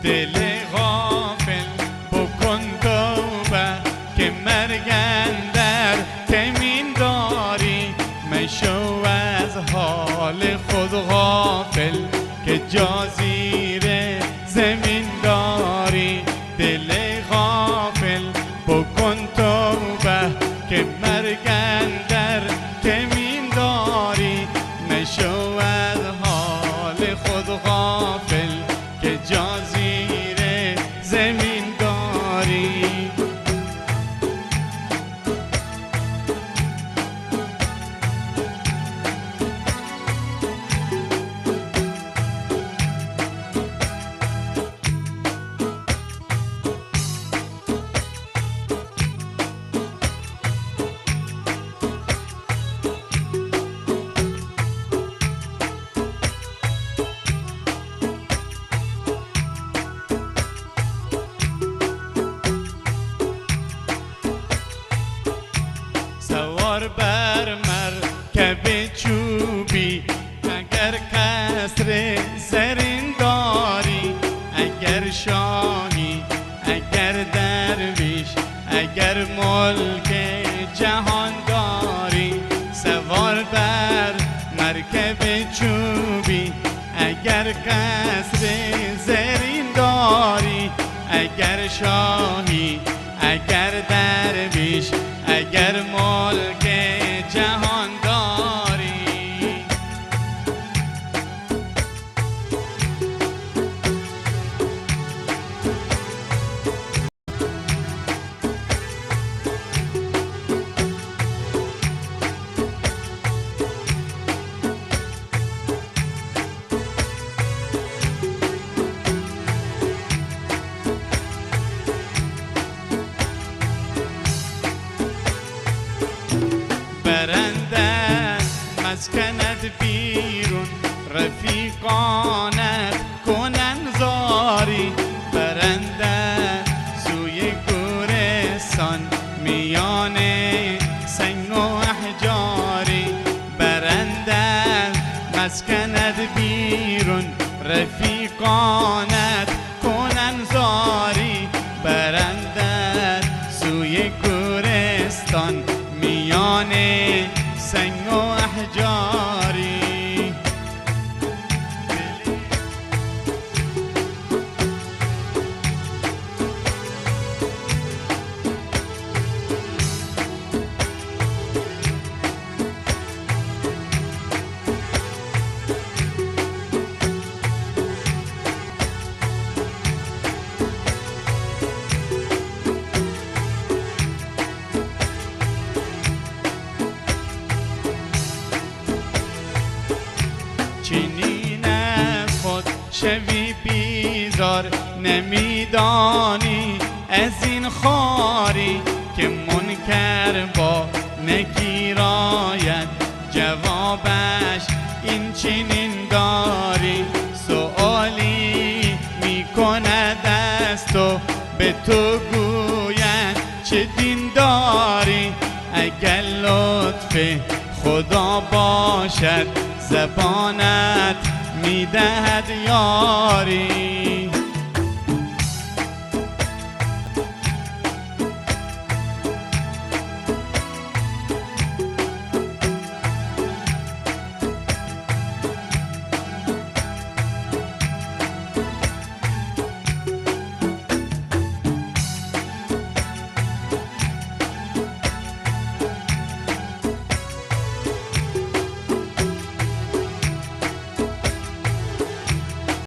دل غافل بکن توبه که مرگ اندر کمین داری. مشو از حال خود غافل که جا زیر زمین داری. دل غافل بکن توبه که مرگ اندر کمین داری. مشو از حال خود غافل که جا زیر زمین داری. سوار بر مرکب چوبی اگر قصر زرین داری. اگر شاهی اگر درویش اگر ملک جهان داری. سوار بر مرکب چوبی اگر قصر زرین داری. اگر شاهی اگر درویش اگر ملک جهان داری. برندت مسکنت بیرون رفیقانت کنن زاری. برندت سوی گورستان میان سنگ و احجاری. برندت مسکنت بیرون رفیقانت کنن زاری. برندت سوی گورستان میان سنگ و احجاری. چنین از خود شوی بیزار نمیدانی از این خواری. که منکر با نکیر آید جوابش این چنین داری. سؤالی میکند از تو به تو گوید چه دین داری. اگر لطف خدا باشد زبانت میدهد یاری.